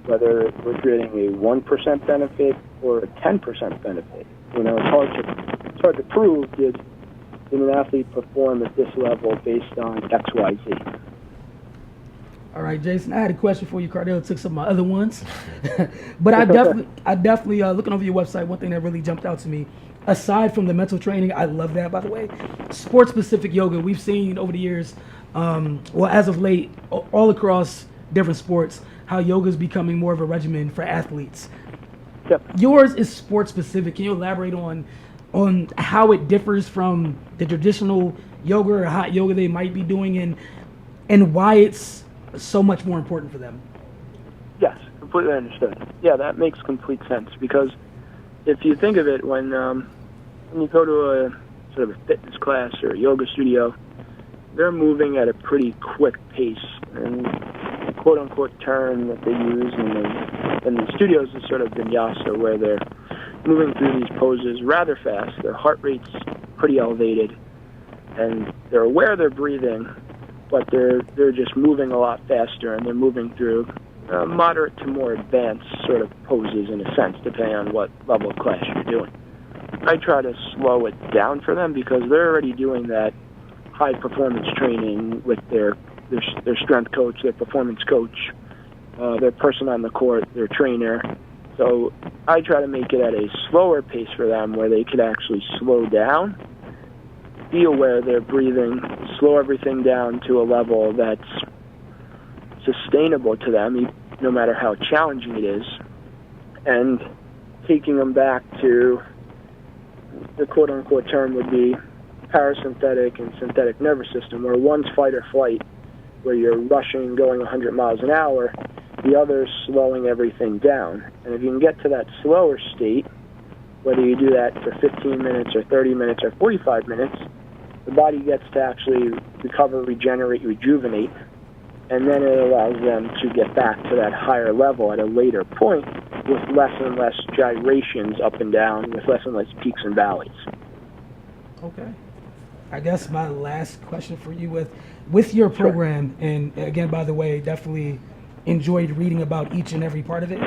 whether we're creating a 1% benefit or a 10% benefit. It's hard to prove did an athlete perform at this level based on X, Y, Z. All right, Jason, I had a question for you. Cardell took some of my other ones. But I definitely looking over your website, one thing that really jumped out to me, aside from the mental training, I love that, by the way, sport-specific yoga. We've seen over the years, as of late, all across different sports, how yoga is becoming more of a regimen for athletes. Yep. Yours is sport-specific. Can you elaborate on how it differs from the traditional yoga or hot yoga they might be doing, and why it's so much more important for them? Yes, completely understood. Yeah, that makes complete sense, because if you think of it, when you go to a sort of a fitness class or a yoga studio, they're moving at a pretty quick pace, and the quote-unquote term that they use in the studios is sort of vinyasa, where they're moving through these poses rather fast. Their heart rate's pretty elevated, and they're aware they're breathing, but they're just moving a lot faster, and they're moving through moderate to more advanced sort of poses in a sense, depending on what level of class you're doing. I try to slow it down for them because they're already doing that high performance training with their strength coach, their performance coach, their person on the court, their trainer. So I try to make it at a slower pace for them where they could actually slow down, be aware of their breathing, slow everything down to a level that's sustainable to them, no matter how challenging it is, and taking them back to the quote-unquote term would be parasympathetic and synthetic nervous system, where one's fight or flight, where you're rushing, going 100 miles an hour, the other's slowing everything down. And if you can get to that slower state, whether you do that for 15 minutes or 30 minutes or 45 minutes, the body gets to actually recover, regenerate, rejuvenate, and then it allows them to get back to that higher level at a later point with less and less gyrations up and down, with less and less peaks and valleys. Okay. I guess my last question for you with your program, and again, by the way, definitely enjoyed reading about each and every part of it.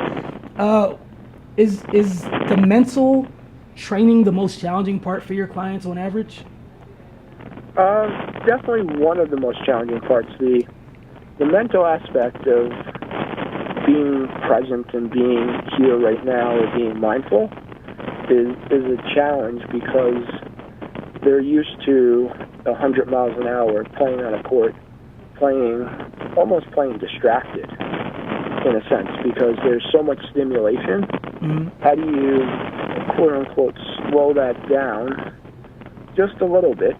Is the mental training the most challenging part for your clients on average? Definitely one of the most challenging parts. The mental aspect of being present and being here right now or being mindful is a challenge, because they're used to 100 miles an hour playing on a court, almost playing distracted in a sense, because there's so much stimulation. Mm-hmm. How do you, quote unquote, slow that down just a little bit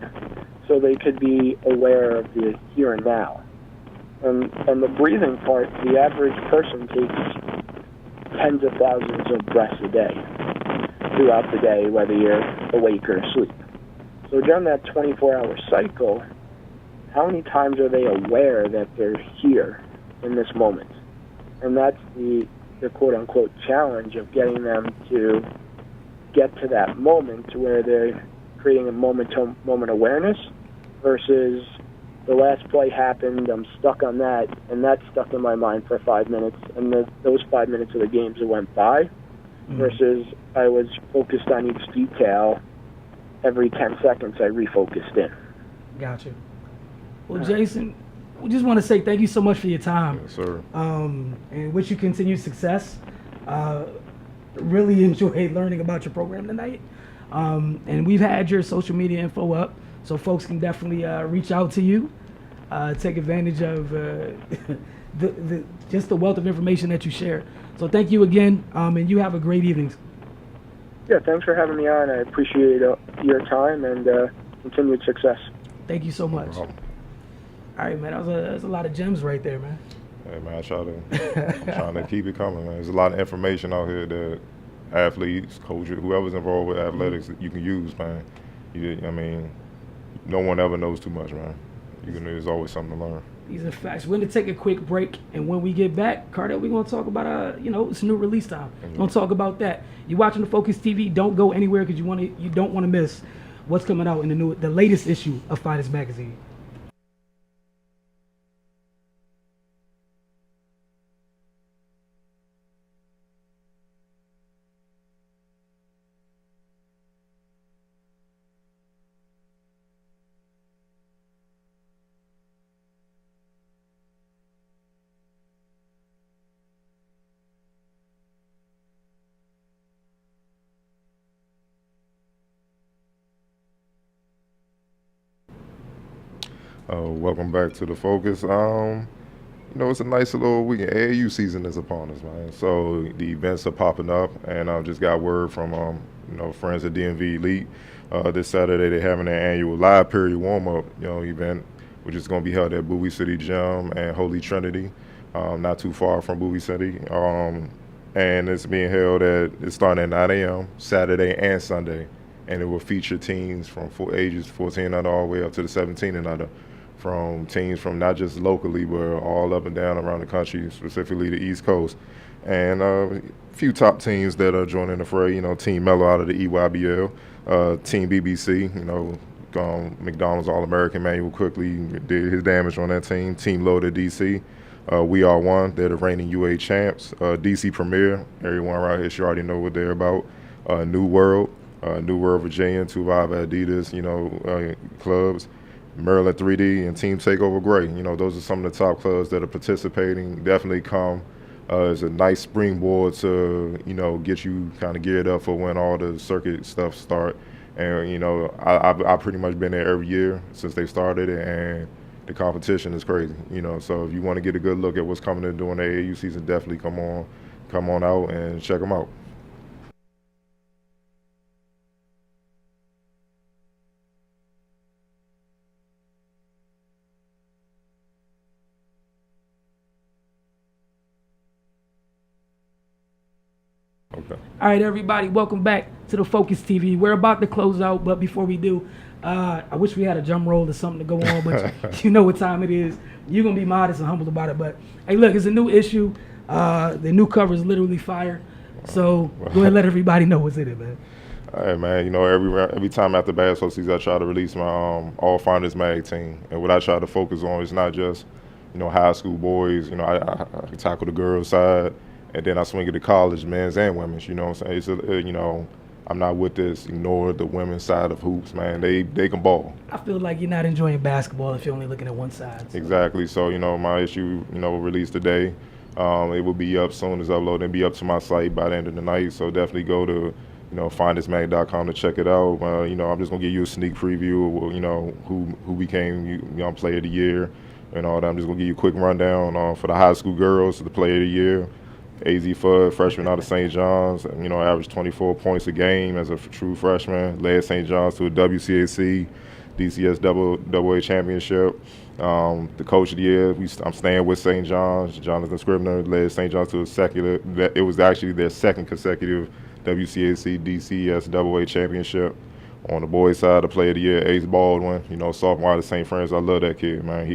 so they could be aware of the here and now? And the breathing part, the average person takes tens of thousands of breaths a day throughout the day, whether you're awake or asleep. So during that 24-hour cycle, how many times are they aware that they're here in this moment? And that's the quote-unquote challenge of getting them to get to that moment where they're creating a moment-to-moment awareness versus the last play happened, I'm stuck on that, and that's stuck in my mind for 5 minutes, and those 5 minutes of the games that went by, versus I was focused on each detail. Every 10 seconds, I refocused in. Gotcha. Well, Jason, we just want to say thank you so much for your time. Yes, sir. And wish you continued success. Really enjoyed learning about your program tonight. And we've had your social media info up, so folks can definitely reach out to you, take advantage of just the wealth of information that you share. So thank you again, and you have a great evening. Yeah, thanks for having me on. I appreciate your time and continued success. Thank you so much. No problem. All right, man. That was a lot of gems right there, man. Hey, man, I'm trying to keep it coming, man. There's a lot of information out here that athletes, coaches, whoever's involved with athletics, you can use, man. I mean, no one ever knows too much, man. There's always something to learn. These are facts. We're going to take a quick break, and when we get back, Cardell, we're going to talk about, it's new release time. We're going to talk about that. You're watching the Focus TV. Don't go anywhere because you don't want to miss what's coming out in the latest issue of Finest Magazine. Welcome back to the Focus. It's a nice little weekend. AAU season is upon us, man. So the events are popping up, and I just got word from friends at DMV Elite. This Saturday they're having their annual live period warm-up event, which is going to be held at Bowie City Gym and Holy Trinity, not too far from Bowie City. And it's being held it's starting at 9 a.m. Saturday and Sunday, and it will feature teams from ages 14 and under all the way up to the 17 and under, from teams from not just locally, but all up and down around the country, specifically the East Coast. And a few top teams that are joining the fray, Team Mello out of the EYBL, Team BBC, McDonald's All-American Manuel quickly did his damage on that team. Team Loaded DC, We Are One, they're the reigning UA champs. DC Premier, everyone right here should already know what they're about. New World Virginia, two of our Adidas, clubs. Maryland 3D, and Team Takeover Gray. Those are some of the top clubs that are participating. Definitely come as a nice springboard to, get you kind of geared up for when all the circuit stuff start. And, I've pretty much been there every year since they started it, and the competition is crazy. So if you want to get a good look at what's coming in during the AAU season, definitely come on out and check them out. Okay. All right, everybody, welcome back to the Focus TV. We're about to close out, but before we do, I wish we had a drum roll or something to go on, but you know what time it is. You're going to be modest and humble about it, but hey, look, it's a new issue. The new cover is literally fire, so go ahead and let everybody know what's in it, man. All right, man. Every time after basketball season, I try to release my All Finest Mag team, and what I try to focus on is not just, high school boys. I tackle the girls side. And then I swing it to college, men's and women's. You know what I'm saying? It's I'm not with this. Ignore the women's side of hoops, man. They can ball. I feel like you're not enjoying basketball if you're only looking at one side. So. Exactly. So my issue, released today. It will be up soon as upload and be up to my site by the end of the night. So definitely go to findthismag.com to check it out. I'm just gonna give you a sneak preview of who became young player of the year and all that. I'm just gonna give you a quick rundown for the high school girls, the player of the year. AZ Fudd, freshman out of St. John's, averaged 24 points a game as a true freshman, led St. John's to a WCAC, DCS AA championship. The coach of the year, I'm staying with St. John's, Jonathan Scribner, led St. John's to it was actually their second consecutive WCAC DCS AA championship. On the boys' side, the player of the year, Ace Baldwin, sophomore out of St. Francis. I love that kid, man.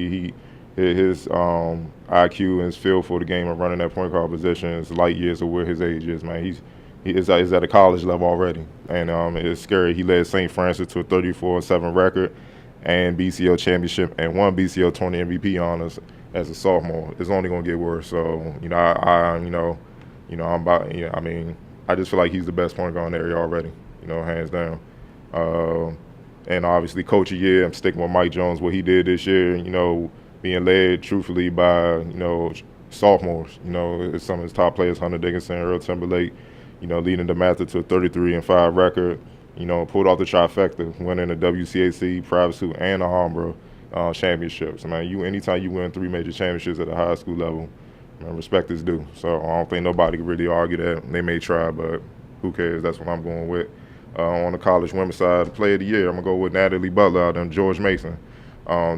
His IQ and his feel for the game of running that point guard position is light years of where his age is, man. He is at a college level already, and it's scary. He led St. Francis to a 34-7 record and BCL championship and won BCL 20 MVP honors as a sophomore. It's only gonna get worse. So I just feel like he's the best point guard in the area already, hands down. And obviously, coach of the year, I'm sticking with Mike Jones. What he did this year, being led truthfully by sophomores. It's some of his top players, Hunter Dickinson, Earl Timberlake. Leading the Mather to a 33-5 record. Pulled off the trifecta, winning the WCAC, Private School, and the Harbor championships. Anytime you win 3 major championships at the high school level, respect is due. So I don't think nobody can really argue that. They may try, but who cares? That's what I'm going with. On the college women's side, player of the year, I'm gonna go with Natalie Butler out of George Mason.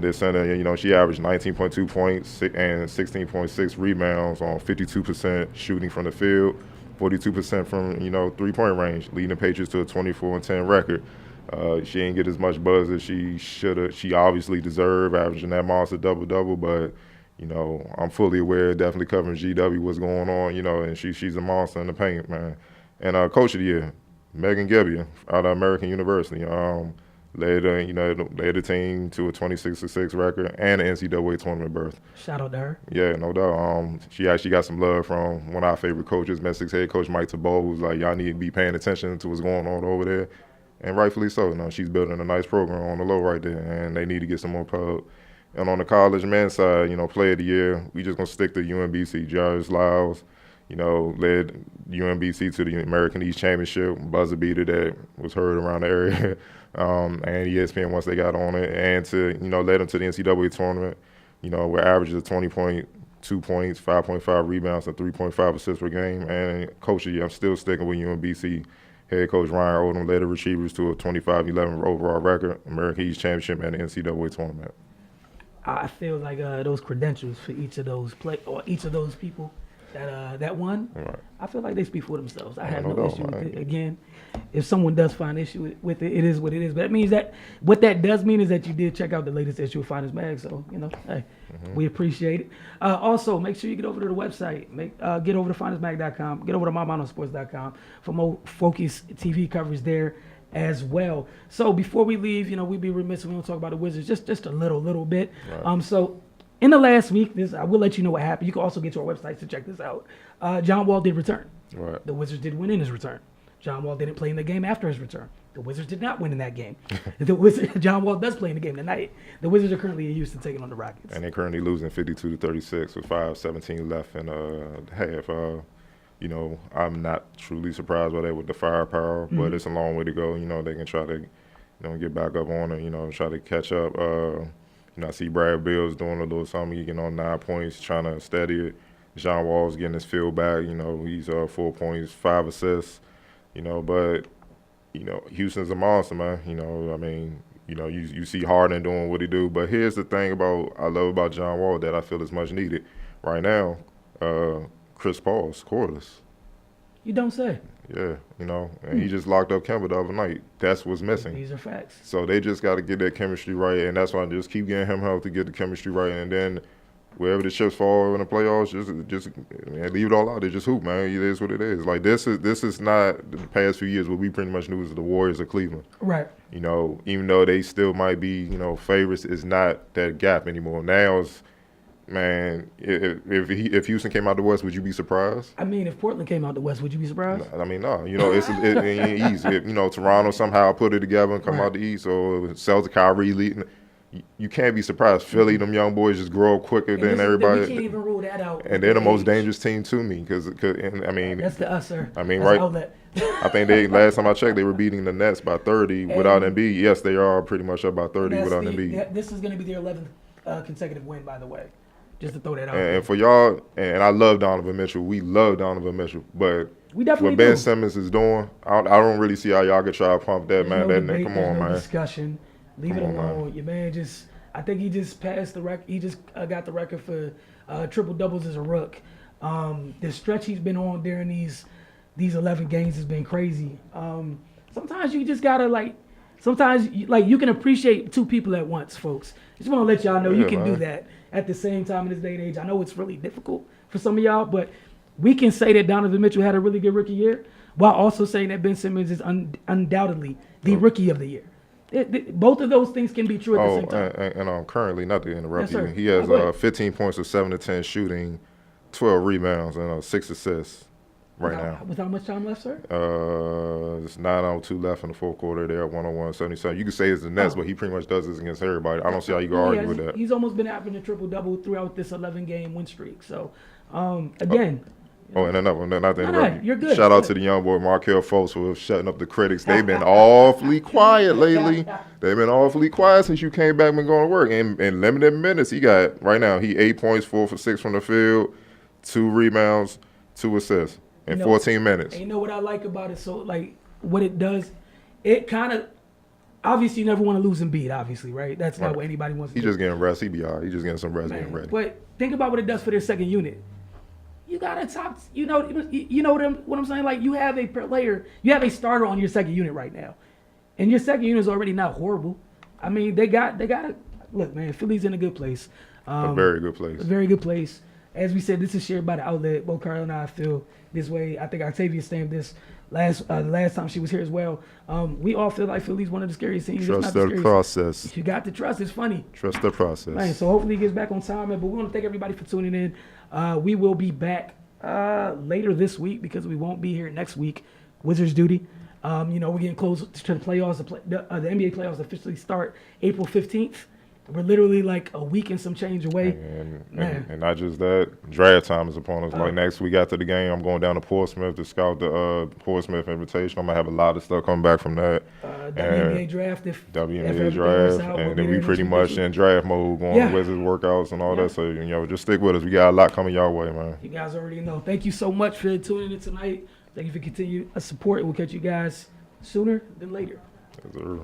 This center, she averaged 19.2 points and 16.6 rebounds on 52% shooting from the field, 42% from, three-point range, leading the Patriots to a 24-10 record. She didn't get as much buzz as she should have. She obviously deserved averaging that monster double-double, but, I'm fully aware, definitely covering GW, what's going on, and she's a monster in the paint, man. And coach of the year, Megan Gebbia out of American University. Led the team to a 26-6 record and an NCAA tournament berth. Shout out to her. Yeah, no doubt. She actually got some love from one of our favorite coaches, Messick's head coach Mike Tebow, who's like, y'all need to be paying attention to what's going on over there. And rightfully so. She's building a nice program on the low right there, and they need to get some more pub. And on the college men's side, player of the year, we just going to stick to UMBC. Jarvis Lyles, led UMBC to the American East Championship, buzzer beater that was heard around the area. And ESPN once they got on it, and to led them to the NCAA tournament, where averages of 20.2 points, 5.5 rebounds, and 3.5 assists per game. And coach of the year, I'm still sticking with UMBC. Head coach Ryan Odom led the Retrievers to a 25-11 overall record, American East Championship, and the NCAA tournament. I feel like those credentials for each of those people that won, Right. I feel like they speak for themselves. I have no doubt, issue with man. it. Again, if someone does find issue with it, it is what it is. But that means that what that does mean is that you did check out the latest issue of Finest Mag. So, hey, we appreciate it. Also, make sure you get over to the website. Get over to findthismag.com. Get over to mymonosports.com for more Focus TV coverage there as well. So before we leave, we'd be remiss if we don't talk about the Wizards just a little bit. Right. So in the last week, I will let you know what happened. You can also get to our website to check this out. John Wall did return. Right. The Wizards did win in his return. John Wall didn't play in the game after his return. The Wizards did not win in that game. John Wall does play in the game tonight. The Wizards are currently in Houston taking on the Rockets. And they're currently losing 52-36 with 5:17 left in half. I'm not truly surprised by that with the firepower, but it's a long way to go. They can try to, get back up on it, try to catch up. I see Brad Bill's doing a little something, 9 points, trying to steady it. John Wall's getting his field back, he's 4 points, 5 assists, but Houston's a monster, man. You see Harden doing what he do, but here's the thing I love about John Wall that I feel is much needed right now. Chris Paul's scoreless. You don't say. Yeah, and he just locked up Kemba the other night. That's what's missing. These are facts. So they just got to get that chemistry right, and that's why I just keep getting him help to get the chemistry right, and then wherever the chips fall in the playoffs, just leave it all out there. Just hoop, man. It is what it is. Like this is not the past few years what we pretty much knew was the Warriors of Cleveland. Right. Even though they still might be, favorites, it's not that gap anymore. Now it's, man, if Houston came out the West, would you be surprised? I mean, if Portland came out the West, would you be surprised? I mean, no. It ain't easy. If, Toronto somehow put it together and come out the East, or Celtics, Kyrie leading. You can't be surprised. Philly, them young boys just grow up quicker than everybody. We can't even rule that out. And they're the most dangerous team to me because that's the us, sir. I mean, that's right? I think last time I checked, they were beating the Nets by 30 without Embiid. Yes, they are pretty much up by 30 without Embiid. This is going to be their 11th consecutive win, by the way. Just to throw that out. And for y'all, and I love Donovan Mitchell. We love Donovan Mitchell, but we definitely what Ben Simmons is doing, I don't really see how y'all could try to pump that, man. Come on, man. Discussion. Leave it alone. Your man I think he just passed the record. He just got the record for triple doubles as a rook. The stretch he's been on during these 11 games has been crazy. Sometimes you just gotta you can appreciate two people at once, folks. Just want to let y'all know you can do that at the same time in this day and age. I know it's really difficult for some of y'all, but we can say that Donovan Mitchell had a really good rookie year while also saying that Ben Simmons is undoubtedly the rookie of the year. Both of those things can be true at the same time. And currently, not to interrupt you, sir. he has 15 points with 7 to 10 shooting, 12 rebounds, and 6 assists now. With how much time left, sir? It's 9:02 left in the fourth quarter. They're at 101-77. You could say it's the Nets, but he pretty much does this against everybody. I don't see how you can argue with that. He's almost been averaging a triple-double throughout this 11-game win streak. So, again. And another one, not to interrupt you. You're good. Shout out to the young boy Markelle Fultz for shutting up the critics. They've been awfully quiet lately. They've been awfully quiet since you came back and been going to work. In limited minutes, he 8 points, 4 for 6 from the field, 2 rebounds, 2 assists in 14 minutes. And you know what I like about it? So, what it does, it kind of, obviously you never want to lose Embiid, obviously, right? That's not what anybody wants to do. He's just getting rest. He be all right. He's just getting some rest, getting ready. But think about what it does for their second unit. You got a top, what I'm saying? You have a player, you have a starter on your second unit right now. And your second unit is already not horrible. I mean, they got look, man, Philly's in a good place. A very good place. A very good place. As we said, this is shared by the outlet. Both Carl and I feel this way. I think Octavia stamped this last time she was here as well. We all feel like Philly's one of the scariest teams. Trust the process. You got to trust. It's funny. Trust the process. Man, so hopefully he gets back on time. But we want to thank everybody for tuning in. We will be back later this week because we won't be here next week. Wizards duty. We're getting close to the playoffs. The NBA playoffs officially start April 15th. We're literally a week and some change away. And not just that, draft time is upon us. Next week after the game, I'm going down to Portsmouth to scout the Portsmouth invitation. I'm going to have a lot of stuff coming back from that. WNBA draft. WNBA draft. And then we pretty much in draft mode, going to Wizards workouts and all that. So, just stick with us. We got a lot coming y'all way, man. You guys already know. Thank you so much for tuning in tonight. Thank you for continued support. We'll catch you guys sooner than later. Yes, sir.